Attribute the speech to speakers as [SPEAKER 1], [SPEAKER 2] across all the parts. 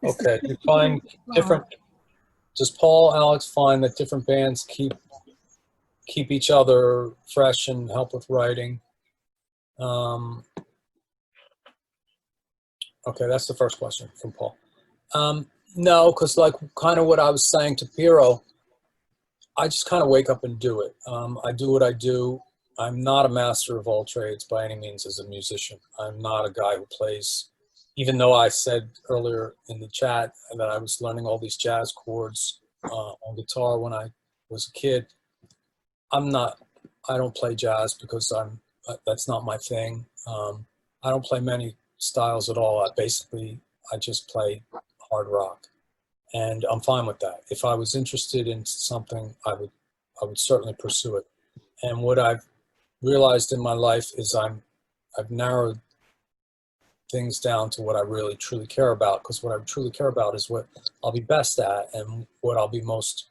[SPEAKER 1] Okay. You find different. Does Paul, Alex find that different bands keep each other fresh and help with writing? Okay, that's the first question from Paul. No, because like kind of what I was saying to Piero, I just kind of wake up and do it. I do what I do. I'm not a master of all trades by any means as a musician. I'm not a guy who plays, even though I said earlier in the chat that I was learning all these jazz chords on guitar when I was a kid. I don't play jazz because that's not my thing. I don't play many styles at all. I just play hard rock, and I'm fine with that. If I was interested in something, I would certainly pursue it. And what I've realized in my life is I've narrowed things down to what I really truly care about, because what I truly care about is what I'll be best at and what I'll be most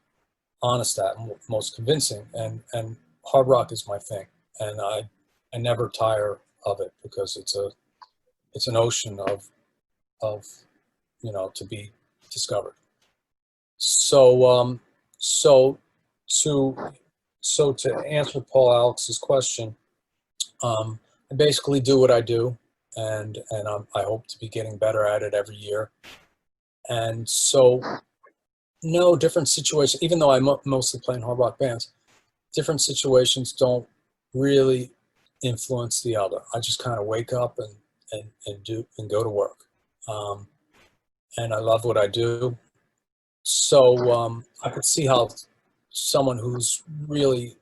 [SPEAKER 1] honest at and most convincing. And hard rock is my thing, and I never tire of it because it's an ocean of to be discovered. So to answer Paul Alex's question, I basically do what I do, and I hope to be getting better at it every year. And so, no, different situations, even though I mostly play in hard rock bands, different situations don't really influence the other. I just kind of wake up and do and go to work. And I love what I do. So I could see how someone who's really,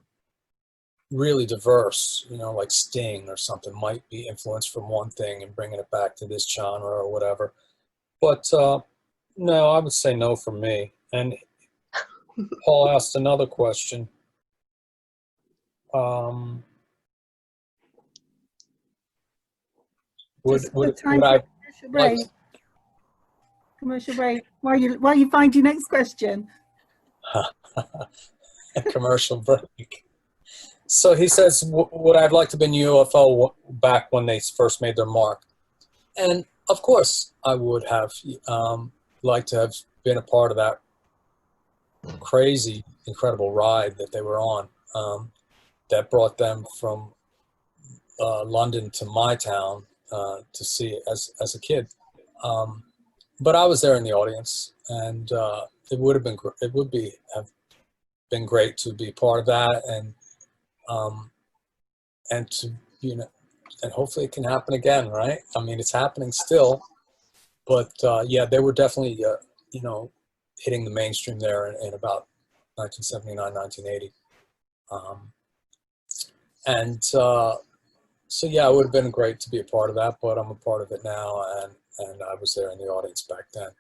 [SPEAKER 1] really diverse, like Sting or something, might be influenced from one thing and bringing it back to this genre or whatever. But no, I would say no for me. And Paul asked another question. Would I like
[SPEAKER 2] commercial break while you find your next question?
[SPEAKER 1] A commercial break. So he says, would I have liked to have been UFO back when they first made their mark? And of course I would have liked to have been a part of that crazy, incredible ride that they were on, that brought them from London to my town to see it as a kid. But I was there in the audience, and it would have been great to be part of that, and to and hopefully it can happen again, right? I mean, it's happening still, but yeah, they were definitely hitting the mainstream there in about 1979, 1980, and so yeah, it would have been great to be a part of that, but I'm a part of it now, and I was there in the audience back then.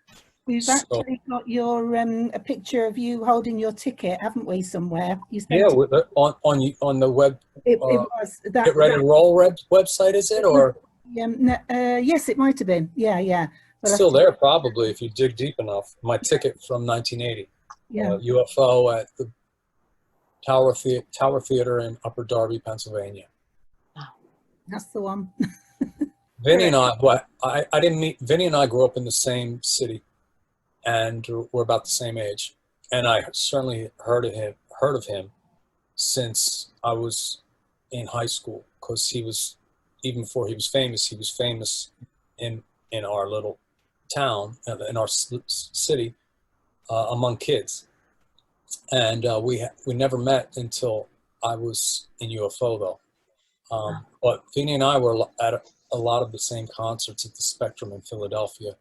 [SPEAKER 2] We've actually got your a picture of you holding your ticket, haven't we? Somewhere you
[SPEAKER 1] yeah, on the web.
[SPEAKER 2] It was that
[SPEAKER 1] Get Ready to Roll website, is it, or?
[SPEAKER 2] Yes, it might have been. Yeah.
[SPEAKER 1] But still there probably if you dig deep enough. My ticket from 1980.
[SPEAKER 2] Yeah.
[SPEAKER 1] UFO at the Tower Theater in Upper Darby, Pennsylvania.
[SPEAKER 2] That's the one.
[SPEAKER 1] Vinny and I didn't meet Vinny, and I grew up in the same city, and we're about the same age. And I certainly heard of him since I was in high school, because even before he was famous in our little town, in our city, among kids. And we never met until I was in UFO, though. But Vinny and I were at a lot of the same concerts at the Spectrum in Philadelphia.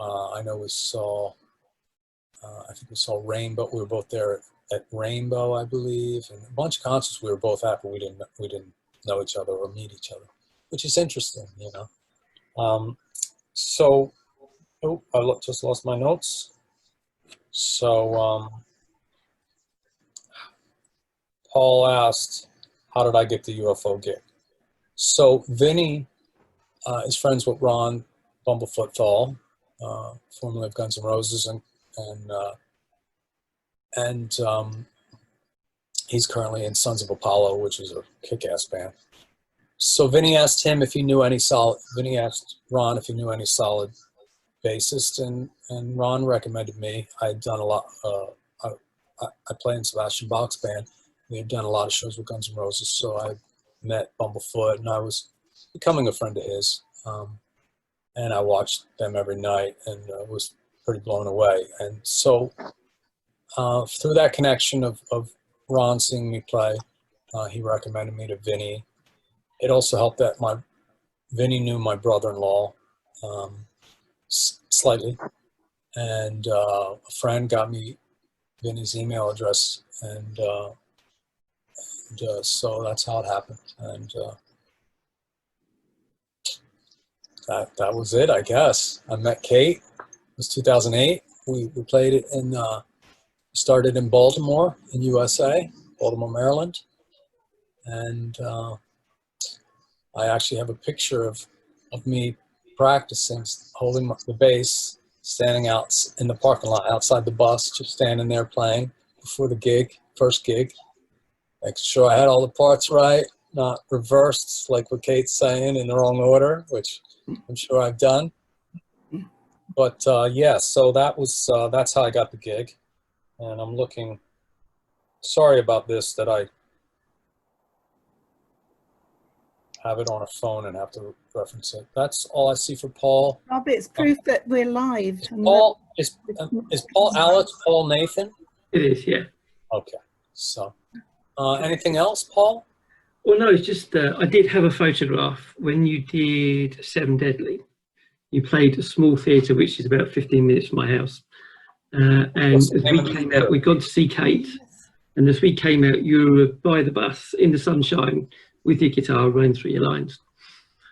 [SPEAKER 1] I know we saw, I think we saw Rainbow. We were both there at Rainbow, I believe, and a bunch of concerts we were both at, but we didn't know each other or meet each other, which is interesting, So, I just lost my notes. So, Paul asked, how did I get the UFO gig? So Vinny is friends with Ron Bumblefoot Thal, formerly of Guns N' Roses, and he's currently in Sons of Apollo, which is a kick-ass band. So Vinny asked Ron if he knew any solid bassist, and Ron recommended me. I had done a lot. I play in Sebastian Bach's band. We had done a lot of shows with Guns N' Roses, so I met Bumblefoot, and I was becoming a friend of his. And I watched them every night, and was pretty blown away. And so through that connection of Ron seeing me play, he recommended me to Vinny. It also helped that Vinny knew my brother-in-law slightly, and a friend got me Vinny's email address, and so that's how it happened. And that was it, I guess. I met Kate. It was 2008. We played it in, started in Baltimore in USA, Baltimore, Maryland. And I actually have a picture of me practicing, holding the bass, standing out in the parking lot outside the bus, just standing there playing before the gig, first gig. Making sure I had all the parts right, not reversed like what Kate's saying in the wrong order, which I'm sure I've done. But yeah, so that's how I got the gig. And I'm looking, sorry about this, that I have it on a phone and have to reference it. That's all I see for Paul.
[SPEAKER 2] Rob, it's proof that we're live.
[SPEAKER 1] Is Paul Alex, Paul Nathan?
[SPEAKER 3] It is, yeah.
[SPEAKER 1] Okay, so anything else, Paul?
[SPEAKER 3] Well, no, it's just I did have a photograph when you did Seven Deadly. You played a small theatre, which is about 15 minutes from my house. And as we came out, we'd gone to see Kate. And as we came out, you were by the bus in the sunshine with your guitar running through your lines.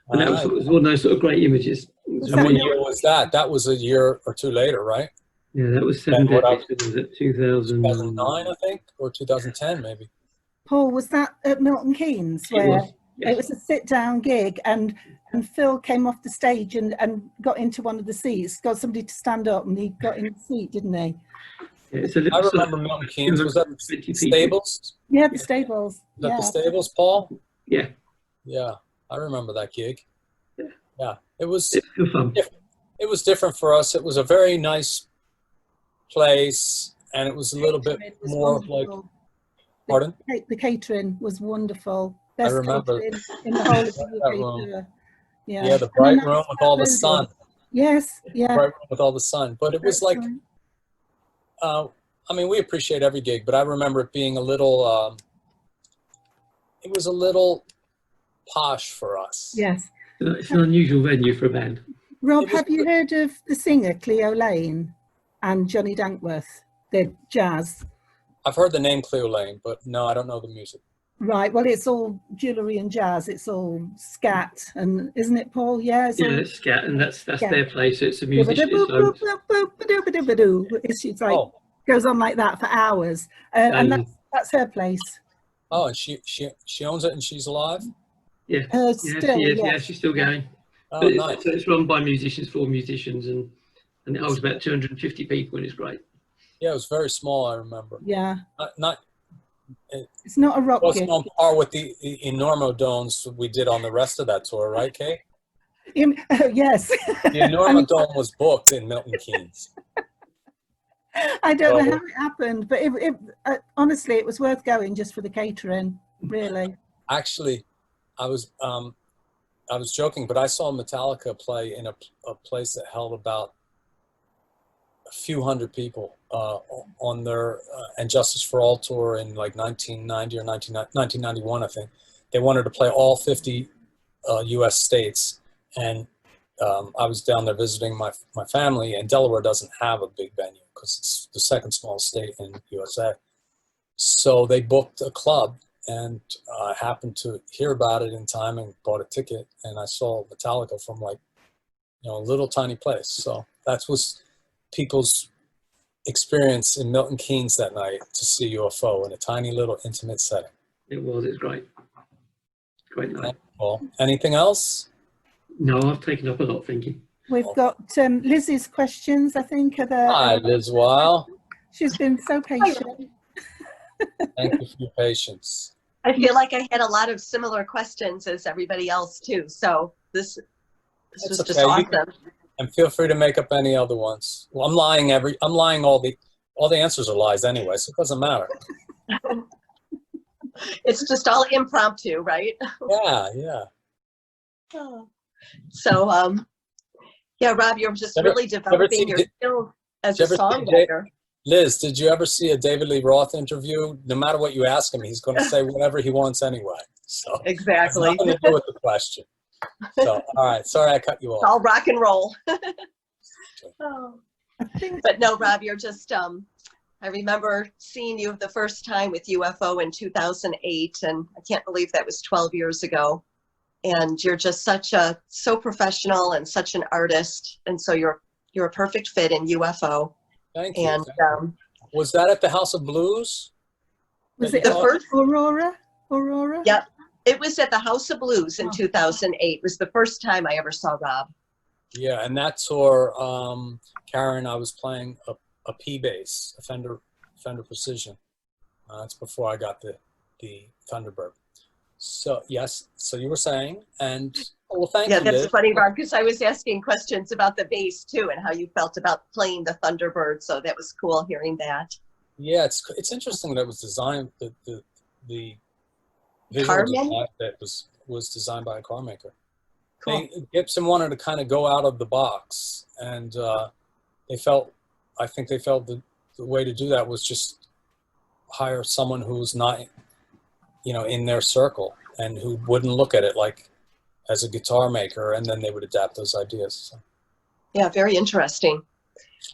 [SPEAKER 3] And that was one of those sort of great images.
[SPEAKER 1] And what year was that? That was a year or two later, right?
[SPEAKER 3] Yeah, that was Seven Deadly. Was it
[SPEAKER 1] 2009, I think, or 2010 maybe.
[SPEAKER 2] Paul, was that at Milton Keynes, where it was a sit-down gig, and Phil came off the stage and got into one of the seats, got somebody to stand up, and he got in the seat, didn't he?
[SPEAKER 3] Yeah,
[SPEAKER 1] I remember Milton Keynes. Was that the Stables?
[SPEAKER 2] Yeah, the Stables.
[SPEAKER 1] Was that the Stables, Paul?
[SPEAKER 3] Yeah.
[SPEAKER 1] Yeah, I remember that gig.
[SPEAKER 3] Yeah.
[SPEAKER 1] Yeah, it was
[SPEAKER 3] fun.
[SPEAKER 1] It was different for us. It was a very nice place, and it was a little bit more like. Pardon?
[SPEAKER 2] The catering was wonderful.
[SPEAKER 1] Best I remember
[SPEAKER 2] in the whole of the
[SPEAKER 1] room. Yeah, the bright room with all the sun.
[SPEAKER 2] Yes, yeah.
[SPEAKER 1] The bright room with all the sun. But it was like, I mean, we appreciate every gig, but I remember it being a little, it was a little posh for us.
[SPEAKER 2] Yes.
[SPEAKER 3] It's an unusual venue for a band.
[SPEAKER 2] Rob, have you heard of the singer Cleo Lane and Johnny Dankworth, the jazz?
[SPEAKER 1] I've heard the name Cleo Lane, but no, I don't know the music.
[SPEAKER 2] Right. Well, it's all jewellery and jazz. It's all scat, and isn't it, Paul? Yeah.
[SPEAKER 3] It's scat, and that's their place. It's a musician.
[SPEAKER 2] It's like goes on like that for hours, and that's her place.
[SPEAKER 1] Oh, and she owns it, and she's alive.
[SPEAKER 3] Yeah. She's still going.
[SPEAKER 1] Oh, nice.
[SPEAKER 3] So it's run by musicians for musicians, and it holds about 250 people, and it's great.
[SPEAKER 1] Yeah, it was very small, I remember.
[SPEAKER 2] Yeah.
[SPEAKER 1] It's
[SPEAKER 2] not a rock gig.
[SPEAKER 1] It wasn't on par with the Enormodomes we did on the rest of that tour, right, Kate?
[SPEAKER 2] Yes.
[SPEAKER 1] The Enormodome was booked in Milton Keynes.
[SPEAKER 2] I don't know how it happened, but honestly, it was worth going just for the catering, really.
[SPEAKER 1] Actually, I was joking, but I saw Metallica play in a place that held about a few hundred people on their And Justice for All tour in like 1990 or 1991, I think. They wanted to play all 50 U.S. states, and I was down there visiting my family, and Delaware doesn't have a big venue because it's the second smallest state in USA. So they booked a club, and I happened to hear about it in time and bought a ticket, and I saw Metallica from like, a little tiny place. So that was people's experience in Milton Keynes that night, to see UFO in a tiny little intimate setting.
[SPEAKER 3] It was great. Great night.
[SPEAKER 1] Well, anything else?
[SPEAKER 3] No, I've taken up a lot, thank you.
[SPEAKER 2] We've got Liz's questions, I think.
[SPEAKER 1] Hi, Liz Weil.
[SPEAKER 2] She's been so patient.
[SPEAKER 1] Thank you for your patience.
[SPEAKER 4] I feel like I had a lot of similar questions as everybody else too. So this was just awesome.
[SPEAKER 1] And feel free to make up any other ones. Well, I'm lying all the answers are lies anyway, so it doesn't matter.
[SPEAKER 4] It's just all impromptu, right?
[SPEAKER 1] Yeah, yeah.
[SPEAKER 4] Oh. So, yeah, Rob, you're just
[SPEAKER 1] Ever-
[SPEAKER 4] really
[SPEAKER 1] ever
[SPEAKER 4] developing
[SPEAKER 1] see
[SPEAKER 4] your
[SPEAKER 1] Did
[SPEAKER 4] skills as a
[SPEAKER 1] you ever see
[SPEAKER 4] songwriter.
[SPEAKER 1] Liz, did you ever see a David Lee Roth interview? No matter what you ask him, he's going to say whatever he wants anyway. So it has
[SPEAKER 4] Exactly.
[SPEAKER 1] nothing to do with the question. So, all right. Sorry I cut you
[SPEAKER 4] It's
[SPEAKER 1] off.
[SPEAKER 4] all rock and roll. Oh.
[SPEAKER 2] I think
[SPEAKER 4] But no, Rob, you're just, I remember seeing you the first time with UFO in 2008, and I can't believe that was 12 years ago. And you're just so professional and such an artist. And so you're a perfect fit in UFO.
[SPEAKER 1] Thank you.
[SPEAKER 4] And
[SPEAKER 1] Thank you. Was that at the House of Blues?
[SPEAKER 2] was
[SPEAKER 1] that
[SPEAKER 2] it
[SPEAKER 1] you
[SPEAKER 4] the
[SPEAKER 1] thought-
[SPEAKER 4] first,
[SPEAKER 2] Aurora? Aurora?
[SPEAKER 4] Yep. It was at the House of Blues in
[SPEAKER 2] Oh.
[SPEAKER 4] 2008. It was the first time I ever saw Rob.
[SPEAKER 1] Yeah, and that tour, Karen, I was playing a P bass, a Fender Precision. That's before I got the Thunderbird. So yes, so you were saying, and well, thank
[SPEAKER 4] Yeah,
[SPEAKER 1] you,
[SPEAKER 4] that's
[SPEAKER 1] Liz.
[SPEAKER 4] funny, Rob, because I was asking questions about the bass too and how you felt about playing the Thunderbird. So that was cool hearing that.
[SPEAKER 1] Yeah, it's interesting that it was designed the visual
[SPEAKER 4] Car
[SPEAKER 1] design
[SPEAKER 4] man?
[SPEAKER 1] that was designed by a car maker.
[SPEAKER 4] Cool.
[SPEAKER 1] Gibson wanted to kind of go out of the box, and I think they felt the way to do that was just hire someone who's not, in their circle and who wouldn't look at it like as a guitar maker, and then they would adapt those ideas. So.
[SPEAKER 4] Yeah, very interesting.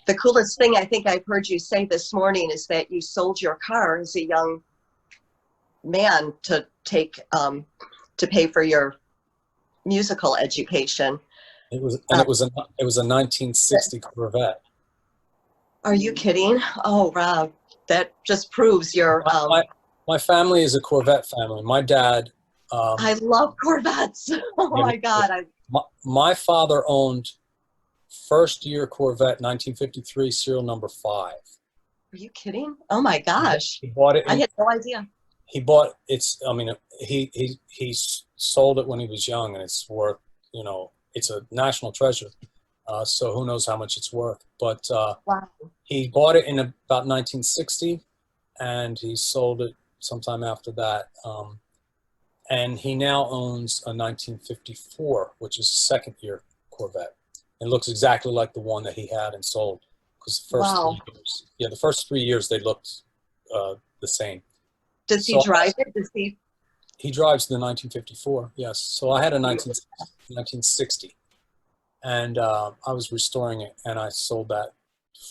[SPEAKER 4] The coolest thing I think I've heard you say this morning is that you sold your car as a young man to pay for your musical education.
[SPEAKER 1] It was a 1960 Corvette.
[SPEAKER 4] Are you kidding? Oh, Rob, that just proves your.
[SPEAKER 1] My family is a Corvette family. My dad.
[SPEAKER 4] I love Corvettes. Oh
[SPEAKER 1] Yeah,
[SPEAKER 4] my God!
[SPEAKER 1] my father owned first year Corvette 1953 serial number 5.
[SPEAKER 4] Are you kidding? Oh my gosh!
[SPEAKER 1] He bought it.
[SPEAKER 4] I had no idea.
[SPEAKER 1] He bought it's. I mean, he sold it when he was young, and it's worth. It's a national treasure. So who knows how much it's worth? But
[SPEAKER 4] Wow.
[SPEAKER 1] he bought it in about 1960, and he sold it sometime after that. And he now owns a 1954, which is a second year Corvette. It looks exactly like the one that he had and sold. Because the first 3 years they looked the same.
[SPEAKER 4] Does he drive it? Does he?
[SPEAKER 1] He drives the 1954, yes. So I had a 1960, and I was restoring it, and I sold that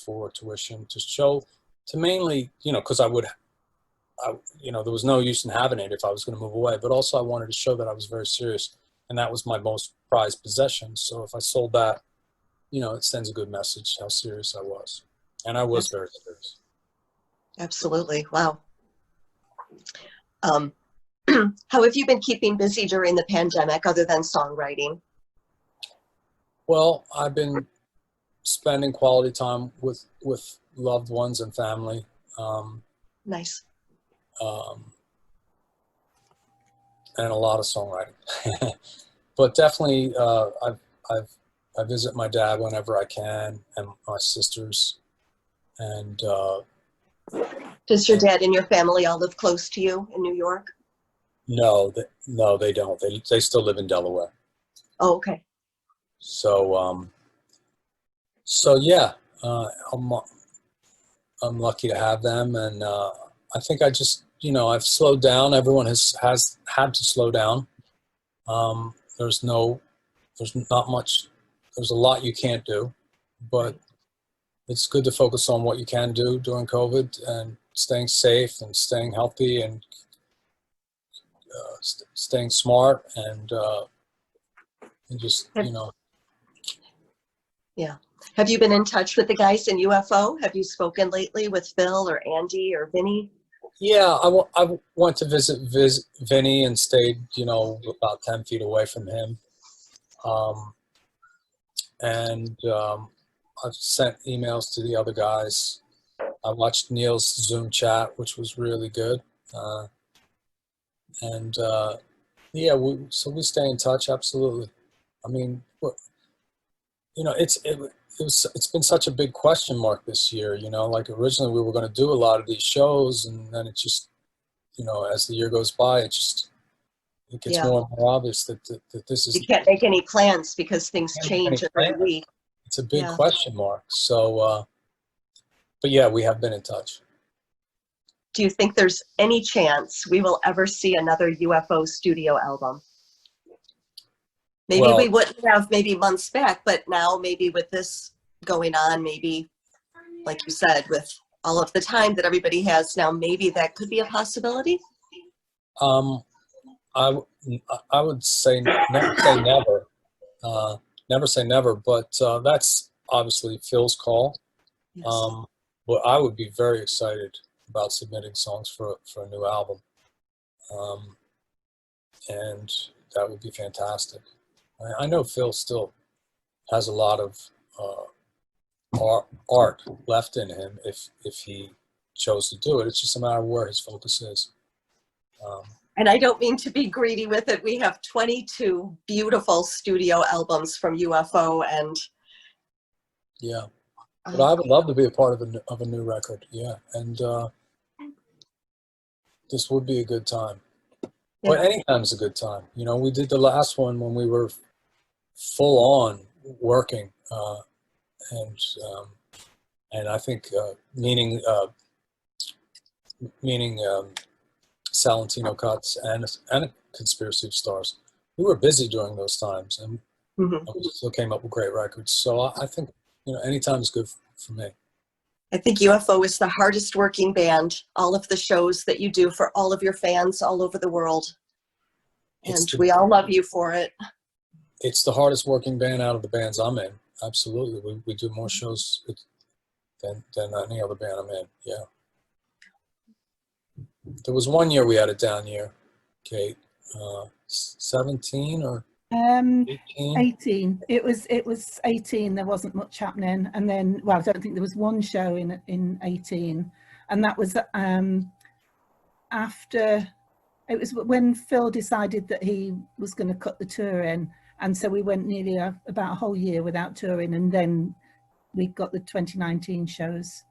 [SPEAKER 1] for tuition to mainly, because there was no use in having it if I was going to move away, but also I wanted to show that I was very serious, and that was my most prized possession. So if I sold that, it sends a good message how serious I was, and I was very serious.
[SPEAKER 4] Absolutely. Wow. How have you been keeping busy during the pandemic other than songwriting?
[SPEAKER 1] Well, I've been spending quality time with loved ones and family.
[SPEAKER 4] Nice.
[SPEAKER 1] And a lot of songwriting. But definitely, I visit my dad whenever I can, and my sisters. And
[SPEAKER 4] Does your dad and your family all live close to you in New York?
[SPEAKER 1] no, they don't. They still live in Delaware.
[SPEAKER 4] Oh, okay.
[SPEAKER 1] So yeah, I'm lucky to have them, and I think I just I've slowed down. Everyone has had to slow down. There's not much. There's a lot you can't do, but it's good to focus on what you can do during COVID and staying safe and staying healthy and staying smart and just
[SPEAKER 4] Yeah. Have you been in touch with the guys in UFO? Have you spoken lately with Phil or Andy or Vinny?
[SPEAKER 1] Yeah, I went to visit Vinny and stayed, about 10 feet away from him. I've sent emails to the other guys. I watched Neil's Zoom chat, which was really good. Yeah, we stay in touch, absolutely. I mean, you know, it's been such a big question mark this year. You know, like originally we were going to do a lot of these shows, and then it just, you know, as the year goes by, it gets
[SPEAKER 4] Yeah.
[SPEAKER 1] more and more obvious that this is.
[SPEAKER 4] You can't make any plans because things
[SPEAKER 1] Can't make any
[SPEAKER 4] change every
[SPEAKER 1] plans.
[SPEAKER 4] week.
[SPEAKER 1] It's a big
[SPEAKER 4] Yeah.
[SPEAKER 1] question mark. So, but yeah, we have been in touch.
[SPEAKER 4] Do you think there's any chance we will ever see another UFO studio album? Maybe
[SPEAKER 1] Well,
[SPEAKER 4] we wouldn't have maybe months back, but now maybe with this going on, maybe, like you said, with all of the time that everybody has now, maybe that could be a possibility.
[SPEAKER 1] I would say never say never, never say never, but that's obviously Phil's call.
[SPEAKER 4] Yes.
[SPEAKER 1] But I would be very excited about submitting songs for a new album, and that would be fantastic. I know Phil still has a lot of art left in him if he chose to do it. It's just a matter of where his focus is.
[SPEAKER 4] And I don't mean to be greedy with it. We have 22 beautiful studio albums from UFO, and
[SPEAKER 1] yeah, but I would love to be a part of a new record. Yeah, and this would be a good time.
[SPEAKER 4] yeah.
[SPEAKER 1] Well, anytime's a good time. You know, we did the last one when we were full on working, and I think meaning Salentino Cuts and Conspiracy of Stars. We were busy during those times, and
[SPEAKER 4] Mhm.
[SPEAKER 1] we still came up with great records. So I think, you know, anytime is good for me.
[SPEAKER 4] I think UFO is the hardest working band. All of the shows that you do for all of your fans all over the world. And we all love you for it.
[SPEAKER 1] It's the hardest working band out of the bands I'm in. Absolutely. We do more shows than any other band I'm in. Yeah. There was one year we had a down year, Kate. 17 or 18?
[SPEAKER 2] 18. It was 18. There wasn't much happening, and then, well, I don't think there was one show in 18, and that was after. It was when Phil decided that he was going to cut the tour in, and so we went nearly about a whole year without touring, and then we got the 2019 shows,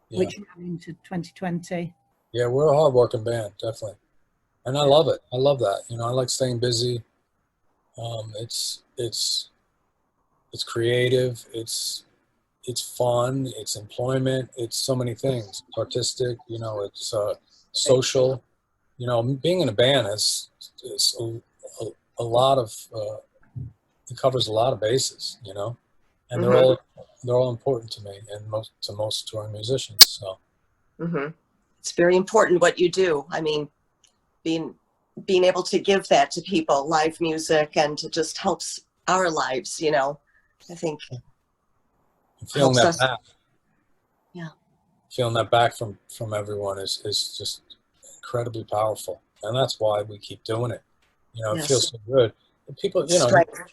[SPEAKER 1] Yeah.
[SPEAKER 2] which ran into 2020.
[SPEAKER 1] Yeah, we're a hard-working band, definitely, and I love it. I love that. You know, I like staying busy. It's creative. It's fun. It's employment. It's so many things. It's artistic. You know, it's social. You know, being in a band is a lot of. It covers a lot of bases. You know, and they're all important to me and to most touring musicians. So.
[SPEAKER 4] Mm-hmm. It's very important what you do. I mean, being able to give that to people, live music, and it just helps our lives, you know. I think
[SPEAKER 1] Feeling
[SPEAKER 4] helps
[SPEAKER 1] that
[SPEAKER 4] us.
[SPEAKER 1] back.
[SPEAKER 4] Yeah.
[SPEAKER 1] Feeling that back from everyone is just incredibly powerful, and that's why we keep doing it. You know, it
[SPEAKER 4] Yes.
[SPEAKER 1] feels so good. People, you know,
[SPEAKER 4] Strength.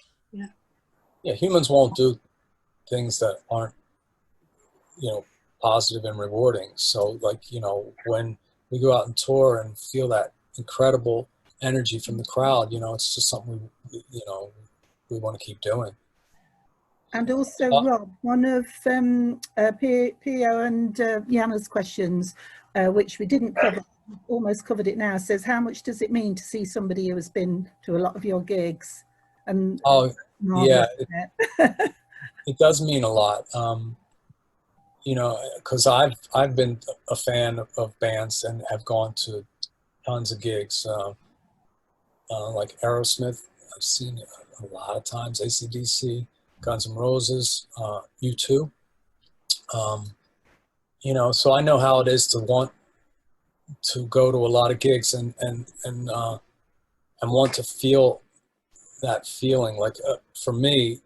[SPEAKER 1] yeah, humans won't do things that aren't, you know, positive and rewarding. So, like, you know, when we go out and tour and feel that incredible energy from the crowd, you know, it's just something you know, we want to keep doing.
[SPEAKER 2] And also, Rob, one of Pio and Yana's questions, which we didn't cover, almost covered it now, says, how much does it mean to see somebody who has been to a lot of your gigs? And
[SPEAKER 1] yeah, it does mean a lot. You know, because I've been a fan of bands and have gone to tons of gigs, like Aerosmith. I've seen it a lot of times. AC/DC, Guns N' Roses, U2. You know, so I know how it is to want to go to a lot of gigs and want to feel that feeling. Like for me,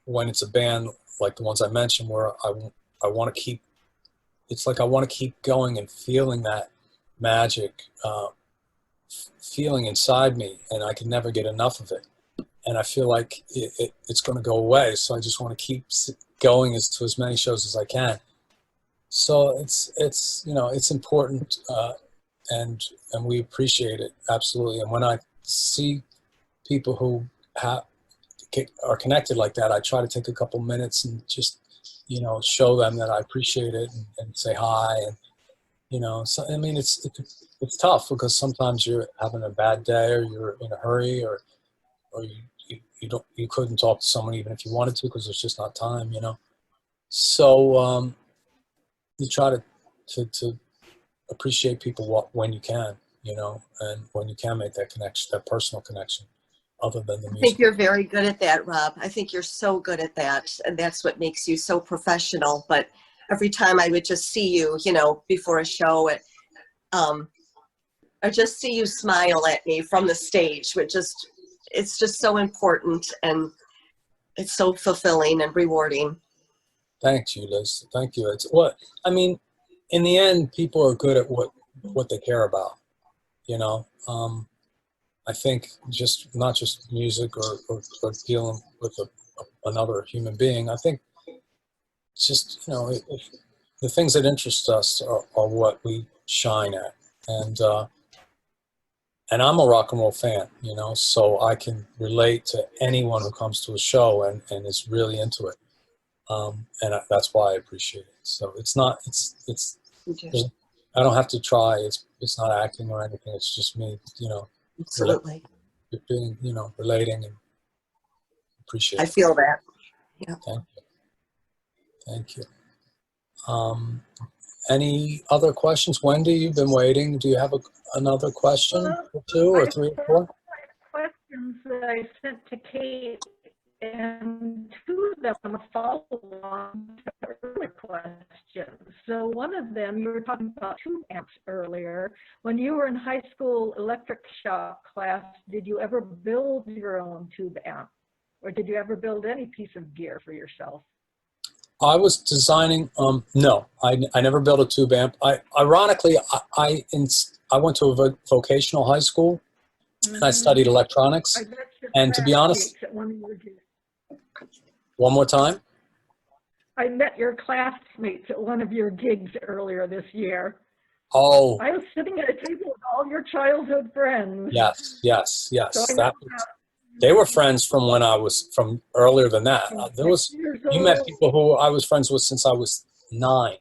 [SPEAKER 1] when it's a band like the ones I mentioned, where I want to keep. It's like I want to keep going and feeling that magic, feeling inside me, and I can never get enough of it. And I feel like it's going to go away, so I just want to keep going to as many shows as I can. So it's you know, it's important, and we appreciate it absolutely. And when I see people who are connected like that, I try to take a couple minutes and just, you know, show them that I appreciate it and say hi. And, you know, so, I mean, it's tough because sometimes you're having a bad day or you're in a hurry or you couldn't talk to someone even if you wanted to because there's just not time, you know. So you try to appreciate people when you can, you know, and when you can make that connection, that personal connection, other than the music.
[SPEAKER 4] I think you're very good at that, Rob. I think you're so good at that, and that's what makes you so professional. But every time I would just see you, you know, before a show, I just see you smile at me from the stage, which just, it's just so important, and it's so fulfilling and rewarding.
[SPEAKER 1] Thank you, Liz. Thank you. It's what I mean. In the end, people are good at what they care about. You know, I think not just music or dealing with another human being. I think it's just, you know, the things that interest us are what we shine at, and I'm a rock and roll fan, you know, so I can relate to anyone who comes to a show and is really into it. And that's why I appreciate it. So it's I don't have to try. It's not acting or anything. It's just me, you know,
[SPEAKER 4] Absolutely.
[SPEAKER 1] being, you know, relating and appreciate
[SPEAKER 4] I
[SPEAKER 1] it.
[SPEAKER 4] feel that. Yeah.
[SPEAKER 1] Thank you. Thank you. Any other questions? Wendy, you've been waiting. Do you have another question or two or three or four?
[SPEAKER 5] Questions that I sent to Kate, and two of them are follow-on to earlier questions. So one of them, you were talking about tube amps earlier. When you were in high school electric shock class, did you ever build your own tube amp? Or did you ever build any piece of gear for yourself?
[SPEAKER 1] I was designing, no, I never built a tube amp. Ironically, I went to a vocational high school and I studied electronics.
[SPEAKER 5] I bet your
[SPEAKER 1] And to be honest,
[SPEAKER 5] classmates at one of your gigs.
[SPEAKER 1] one more time.
[SPEAKER 5] I met your classmates at one of your gigs earlier this year.
[SPEAKER 1] Oh,
[SPEAKER 5] I was sitting at a table with all your childhood friends.
[SPEAKER 1] yes.
[SPEAKER 5] So
[SPEAKER 1] They were friends from when I was from earlier than that. You met people who I was friends with since I was 9.